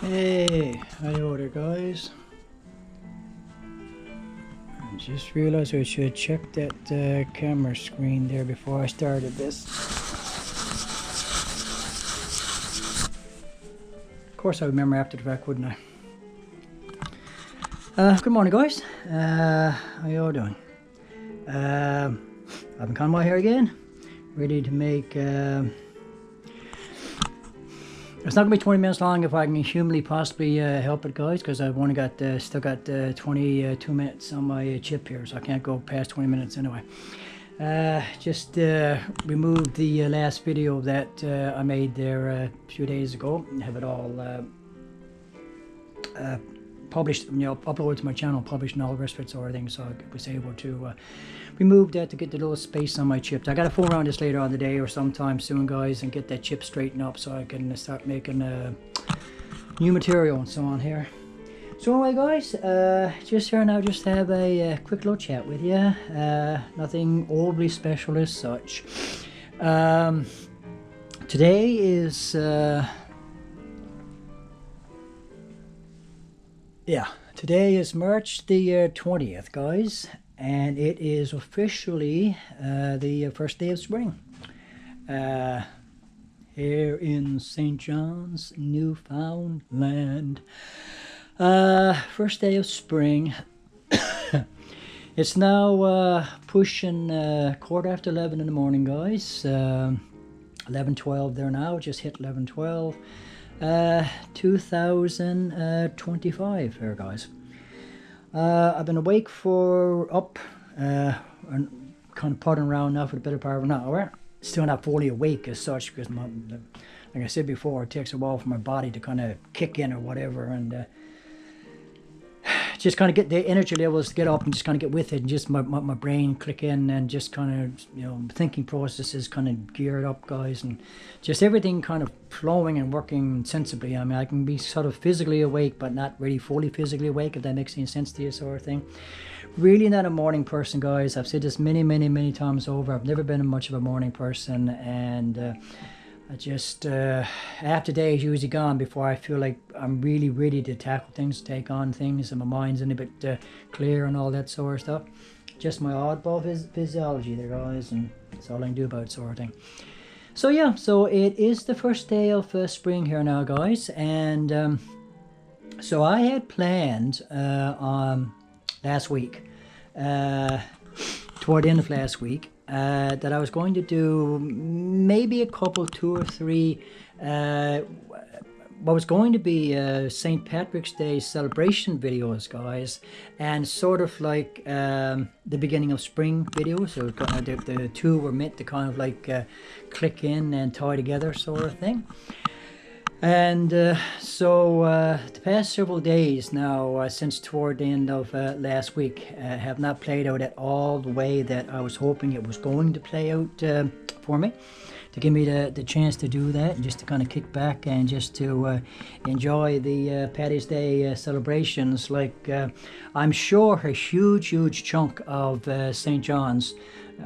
Hey, hello there guys. I just realized I should check that camera screen there before I started this. Of course I remember after the fact, wouldn't I? Good morning guys. How y'all doing? I've been cutting my hair again. Ready to make it's not gonna be 20 minutes long if I can humanly possibly help it, guys, because I've only got still got 22 minutes on my chip here, so I can't go past 20 minutes anyway. Just removed the last video that I made there a few days ago and have it all published, uploaded to my channel, published and all the rest of it sort of thing, so I was able to remove that to get the little space on my chips. I gotta fool around this later on the day or sometime soon, guys, and get that chip straightened up so I can start making new material and so on here. So anyway guys, just here now, just have a quick little chat with you. Nothing overly special as such. Today is today is March the 20th, guys, and it is officially the first day of spring here in St. John's, Newfoundland. First day of spring. It's now pushing 11:15 in the morning, guys. 11:12 there now, just hit 11:12. 2025 here, guys. I've been awake for and kind of pottering around now for the better part of an hour. Still not fully awake as such, because like I said before, it takes a while for my body to kind of kick in or whatever, and just kind of get the energy levels to get up and just kind of get with it, and just my brain click in, and just kind of, thinking processes kind of geared up, guys, and just everything kind of flowing and working sensibly. I mean, I can be sort of physically awake but not really fully physically awake, if that makes any sense to you, sort of thing. Really not a morning person, guys. I've said this many times over. I've never been much of a morning person, and I just half the day is usually gone before I feel like I'm really ready to tackle things, take on things, and my mind's in a bit clear and all that sort of stuff. Just my oddball physiology there, guys, and that's all I can do about it, sort of thing. So yeah, so it is the first day of spring here now, guys, and so I had planned on last week, toward the end of last week, that I was going to do maybe a couple, 2 or 3, what was going to be St. Patrick's Day celebration videos, guys, and sort of like the beginning of spring videos. So the two were meant to kind of like click in and tie together, sort of thing. And so the past several days now, since toward the end of last week, have not played out at all the way that I was hoping it was going to play out for me, to give me the chance to do that, and just to kind of kick back and just to enjoy the Paddy's Day celebrations. Like I'm sure a huge chunk of St. John's,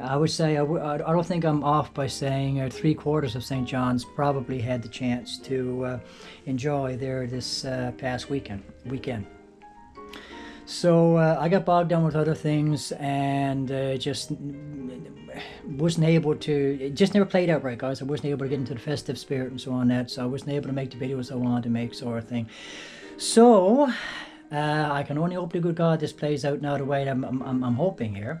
I would say, I don't think I'm off by saying 3/4 of St. John's probably had the chance to enjoy there this past weekend. So I got bogged down with other things, and just wasn't able to, it just never played out right, guys. I wasn't able to get into the festive spirit and so on that, so I wasn't able to make the videos I wanted to make, sort of thing. So I can only hope to good God this plays out now the way I'm hoping here.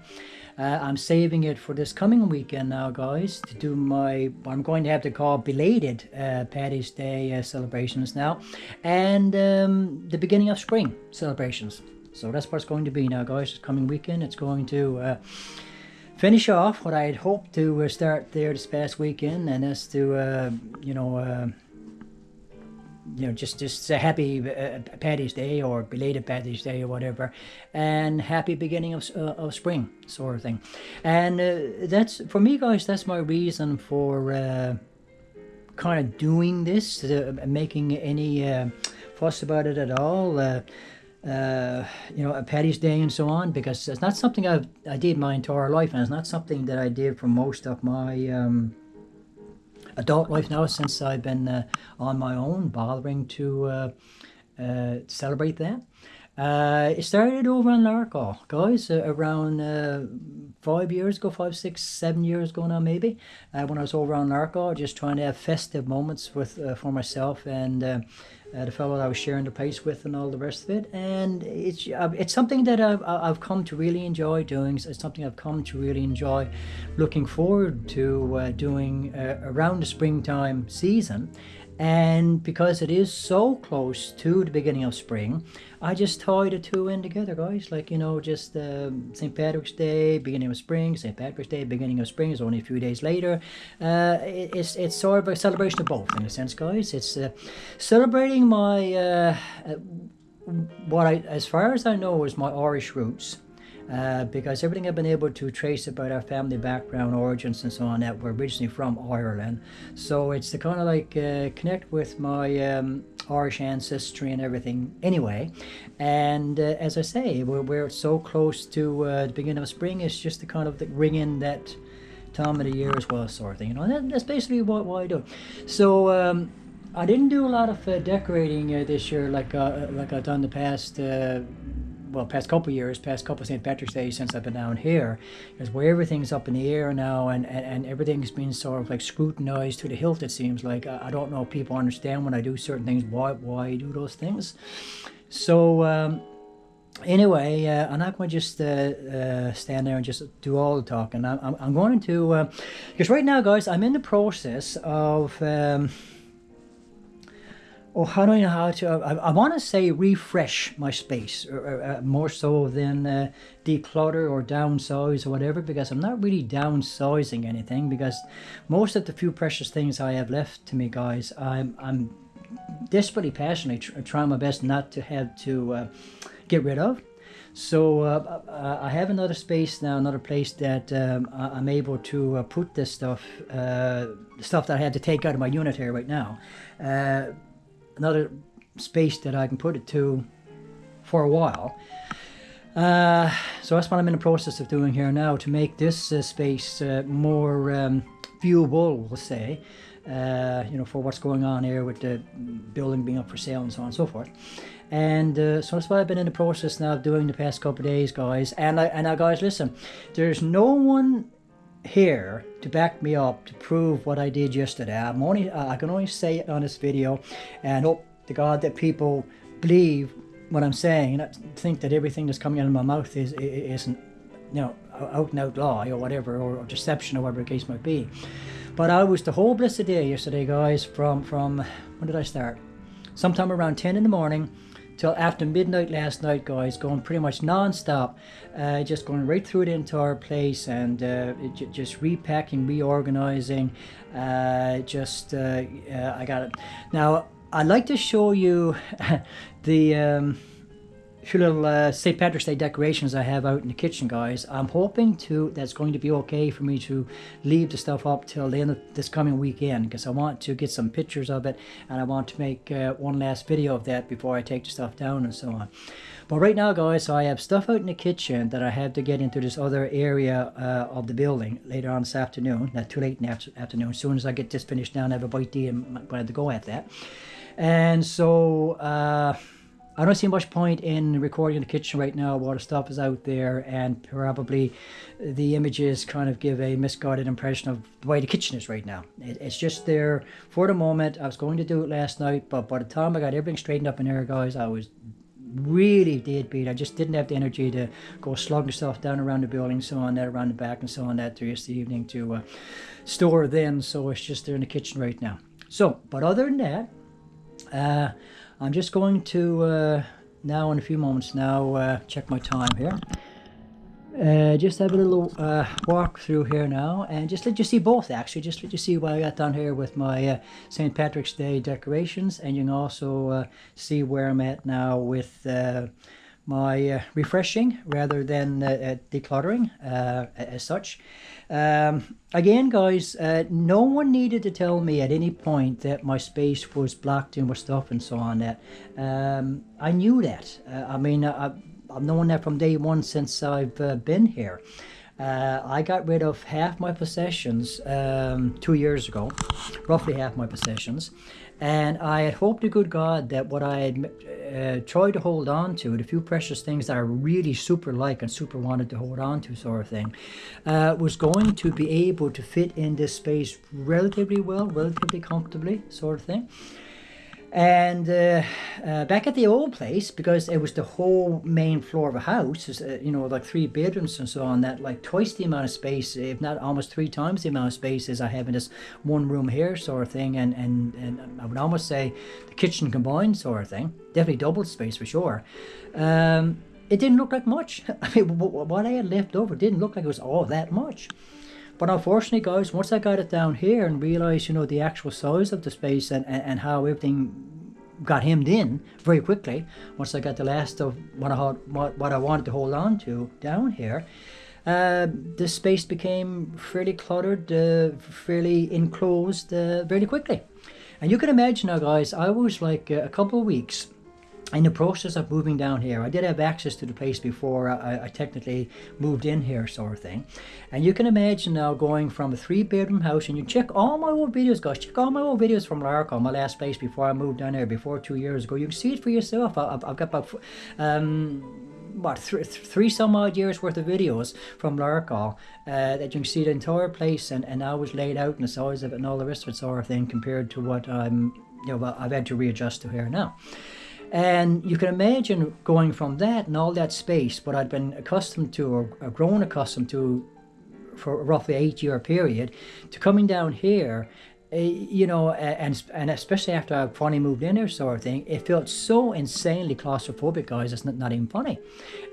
I'm saving it for this coming weekend now, guys, to do what I'm going to have to call belated Paddy's Day celebrations now, and the beginning of spring celebrations. So that's what it's going to be now, guys. This coming weekend, it's going to finish off what I had hoped to start there this past weekend, and that's to just a happy Paddy's Day, or belated Paddy's Day, or whatever, and happy beginning of spring, sort of thing. And that's, for me, guys, that's my reason for kind of doing this, making any fuss about it at all. A Paddy's Day and so on, because it's not something I did my entire life, and it's not something that I did for most of my adult life now, since I've been on my own, bothering to celebrate that. It started over in Larko, guys, around 5 years ago, 5, 6, 7 years ago now, maybe. When I was over on Larko, just trying to have festive moments with for myself and the fellow that I was sharing the place with and all the rest of it. And it's something that I've come to really enjoy doing. It's something I've come to really enjoy looking forward to doing around the springtime season. And because it is so close to the beginning of spring, I just tie the two in together, guys. Like, you know, just St. Patrick's Day, beginning of spring, St. Patrick's Day, beginning of spring is only a few days later. It's sort of a celebration of both, in a sense, guys. It's celebrating my, as far as I know, is my Irish roots. Because everything I've been able to trace about our family background, origins and so on, that we're originally from Ireland. So it's to kind of like connect with my Irish ancestry and everything anyway. And as I say, we're so close to the beginning of spring, it's just to kind of ring in that time of the year as well, sort of thing. You know, and that's basically what I do. So I didn't do a lot of decorating this year like I've done the past past couple of years, past couple of St. Patrick's Days since I've been down here, because where everything's up in the air now and everything's been sort of like scrutinized to the hilt, it seems like. I don't know if people understand when I do certain things, why I do those things. So anyway, I'm not going to just stand there and just do all the talking. I'm going to, because right now, guys, I'm in the process of how do I know how to? I want to say refresh my space, more so than declutter or downsize or whatever, because I'm not really downsizing anything, because most of the few precious things I have left to me, guys, I'm desperately, passionately trying my best not to have to get rid of. So I have another space now, another place that I'm able to put this stuff, stuff that I had to take out of my unit here right now. Another space that I can put it to for a while. So that's what I'm in the process of doing here now, to make this space more viewable, we'll say, you know, for what's going on here with the building being up for sale and so on and so forth. And so that's what I've been in the process now of doing the past couple of days, guys. And now, guys, listen, there's no one here to back me up to prove what I did yesterday. I can only say it on this video, and hope to God that people believe what I'm saying, and not think that everything that's coming out of my mouth isn't, you know, out and out lie or whatever, or deception or whatever the case might be. But I was the whole blessed day yesterday, guys, from when did I start? Sometime around 10 in the morning till after midnight last night, guys, going pretty much non-stop, just going right through the entire place, and just repacking, reorganizing, I got it. Now, I'd like to show you the few little St. Patrick's Day decorations I have out in the kitchen, guys. I'm hoping that's going to be okay for me to leave the stuff up till the end of this coming weekend, because I want to get some pictures of it, and I want to make one last video of that before I take the stuff down and so on. But right now, guys, so I have stuff out in the kitchen that I have to get into this other area of the building later on this afternoon. Not too late in the afternoon. As soon as I get this finished down, I have a bite to eat and I'm going to have to go at that. And so I don't see much point in recording in the kitchen right now while the stuff is out there, and probably the images kind of give a misguided impression of the way the kitchen is right now. It's just there for the moment. I was going to do it last night, but by the time I got everything straightened up in there, guys, I was really dead beat. I just didn't have the energy to go slugging stuff down around the building, so on that, around the back and so on that, yesterday evening to store then. So it's just there in the kitchen right now. So, but other than that, I'm just going to, now in a few moments now, check my time here. Just have a little walk through here now, and just let you see both, actually. Just let you see what I got done here with my St. Patrick's Day decorations, and you can also see where I'm at now with my refreshing rather than decluttering as such. Again, guys, no one needed to tell me at any point that my space was blocked in with stuff and so on. That I knew that. I mean, I've known that from day one since I've been here. I got rid of half my possessions 2 years ago, roughly half my possessions, and I had hoped to good God that what I had tried to hold on to, the few precious things that I really super like and super wanted to hold on to, sort of thing, was going to be able to fit in this space relatively well, relatively comfortably, sort of thing. And back at the old place, because it was the whole main floor of a house, you know, like 3 bedrooms and so on, that like twice the amount of space, if not almost 3 times the amount of space as I have in this one room here, sort of thing. And I would almost say the kitchen combined, sort of thing. Definitely double space for sure. It didn't look like much. I mean, what I had left over didn't look like it was all that much. But unfortunately, guys, once I got it down here and realized, you know, the actual size of the space and how everything got hemmed in very quickly, once I got the last of what I wanted to hold on to down here, this space became fairly cluttered, fairly enclosed very quickly. And you can imagine now, guys, I was like a couple of weeks in the process of moving down here. I did have access to the place before I technically moved in here, sort of thing. And you can imagine now going from a 3-bedroom house, and you check all my old videos, guys. Check all my old videos from Larco, my last place before I moved down here, before 2 years ago. You can see it for yourself. I've got about three some odd years worth of videos from Larco that you can see the entire place and how it was laid out and the size of it and all the rest of it, sort of thing, compared to what I've had to readjust to here now. And you can imagine going from that and all that space, what I'd been accustomed to or grown accustomed to for a roughly 8-year period, to coming down here, you know, and especially after I finally moved in here, sort of thing, it felt so insanely claustrophobic, guys, it's not even funny.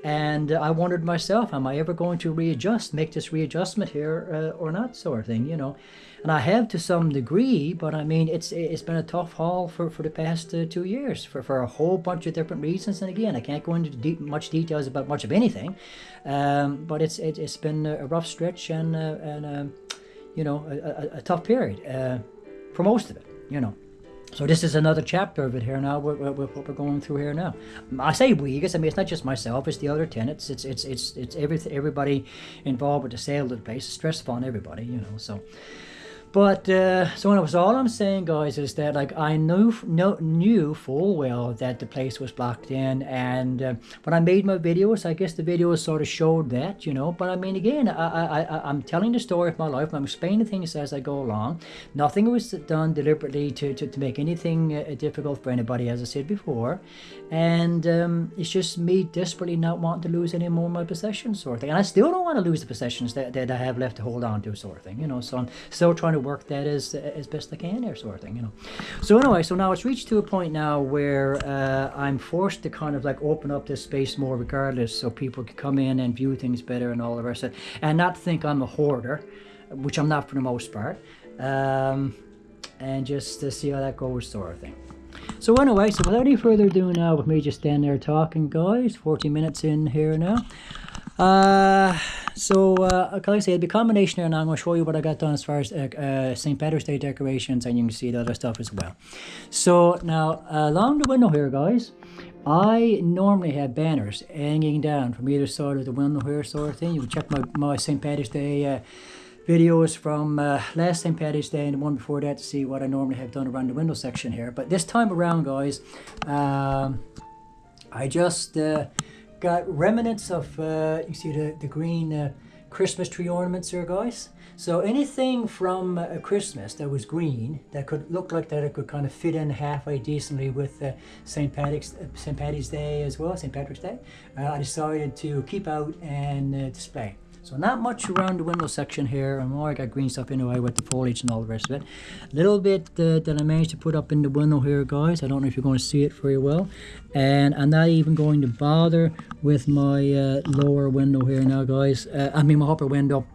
And I wondered myself, am I ever going to make this readjustment here or not, sort of thing, you know. And I have to some degree, but I mean, it's been a tough haul for the past 2 years for a whole bunch of different reasons. And again, I can't go into much details about much of anything, but it's been a rough stretch and you know, a tough period for most of it, you know. So this is another chapter of it here now, what we're going through here now. I say we, because I mean, it's not just myself, it's the other tenants, it's everybody involved with the sale of the place. It's stressful on everybody, you know, so. But so it was all I'm saying, guys, is that like I knew full well that the place was blocked in, and when I made my videos, I guess the videos sort of showed that, you know. But I mean, again, I'm telling the story of my life. I'm explaining things as I go along. Nothing was done deliberately to make anything difficult for anybody, as I said before. And it's just me desperately not wanting to lose any more of my possessions, sort of thing. And I still don't want to lose the possessions that I have left to hold on to, sort of thing, you know. So I'm still trying to work that as best I can there, sort of thing, you know. So anyway, so now it's reached to a point now where I'm forced to kind of like open up this space more regardless, so people can come in and view things better and all the rest of it, and not think I'm a hoarder, which I'm not for the most part, and just to see how that goes, sort of thing. So anyway, so without any further ado now, with me just standing there talking, guys, 40 minutes in here now. Like I said, it'll be a combination here, and I'm going to show you what I got done as far as St. Patrick's Day decorations, and you can see the other stuff as well. So now, along the window here, guys, I normally have banners hanging down from either side of the window here, sort of thing. You can check my St. Patrick's Day videos from last St. Patrick's Day and the one before that to see what I normally have done around the window section here. But this time around, guys, I just got remnants of, you see the green Christmas tree ornaments here, guys. So anything from Christmas that was green, that could look like that it could kind of fit in halfway decently with St. Paddy's Day as well, St. Patrick's Day, I decided to keep out and display. So not much around the window section here, and more I got green stuff anyway with the foliage and all the rest of it. A little bit that I managed to put up in the window here, guys. I don't know if you're going to see it very well. And I'm not even going to bother with my lower window here now, guys. I mean my upper window,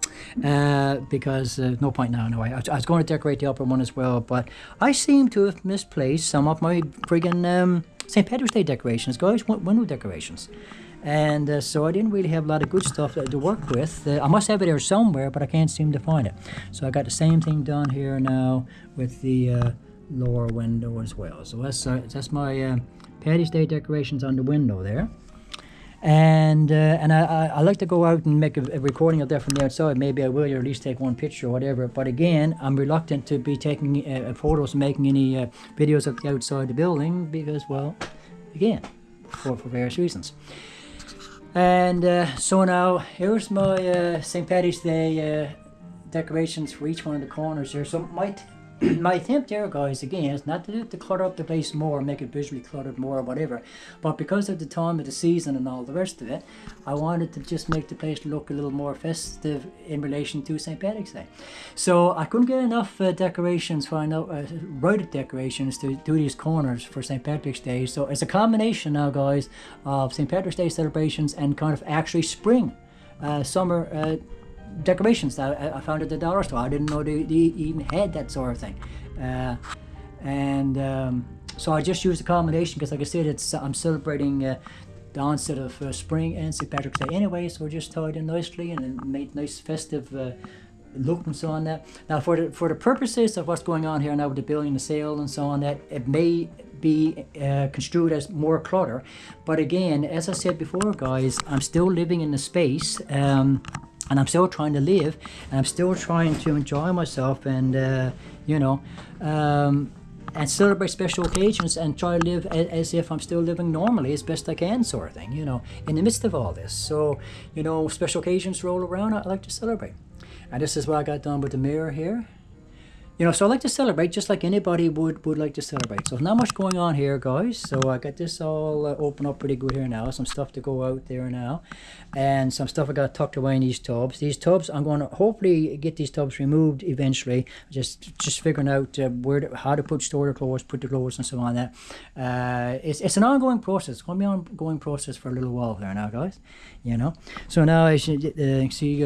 because no point now anyway. I was going to decorate the upper one as well, but I seem to have misplaced some of my friggin' St. Patrick's Day decorations, guys, window decorations. And so I didn't really have a lot of good stuff to work with. I must have it there somewhere, but I can't seem to find it. So I got the same thing done here now with the lower window as well. So that's my Paddy's Day decorations on the window there. And I like to go out and make a recording of that from the outside. Maybe I will, or at least take one picture or whatever. But again, I'm reluctant to be taking photos and making any videos of the outside the building because, well, again, for various reasons. And so now here's my St. Paddy's Day decorations for each one of the corners here. So my attempt there, guys, again, is not to clutter up the place more, make it visually cluttered more or whatever, but because of the time of the season and all the rest of it, I wanted to just make the place look a little more festive in relation to St. Patrick's Day. So I couldn't get enough decorations, routed decorations to do these corners for St. Patrick's Day. So it's a combination now, guys, of St. Patrick's Day celebrations and kind of actually spring, summer decorations that I found at the dollar store. I didn't know they even had that sort of thing, so I just used a combination because, like I said, I'm celebrating the onset of spring and St. Patrick's Day anyway, so just tied in nicely and made nice festive look and so on. That now for the purposes of what's going on here now with the building, the sale and so on, that it may be construed as more clutter, but again, as I said before, guys, I'm still living in the space. And I'm still trying to live, and I'm still trying to enjoy myself, and and celebrate special occasions, and try to live as if I'm still living normally as best I can, sort of thing. In the midst of all this. So, special occasions roll around, I like to celebrate, and this is what I got done with the mirror here. So I like to celebrate just like anybody would like to celebrate. So not much going on here, guys. So I got this all open up pretty good here now. Some stuff to go out there now, and some stuff I got tucked away in these tubs. These tubs, I'm going to hopefully get these tubs removed eventually. Just figuring out how to store the clothes, put the clothes, and so on. That it's an ongoing process. It's going to be an ongoing process for a little while there now, guys. So now as you see.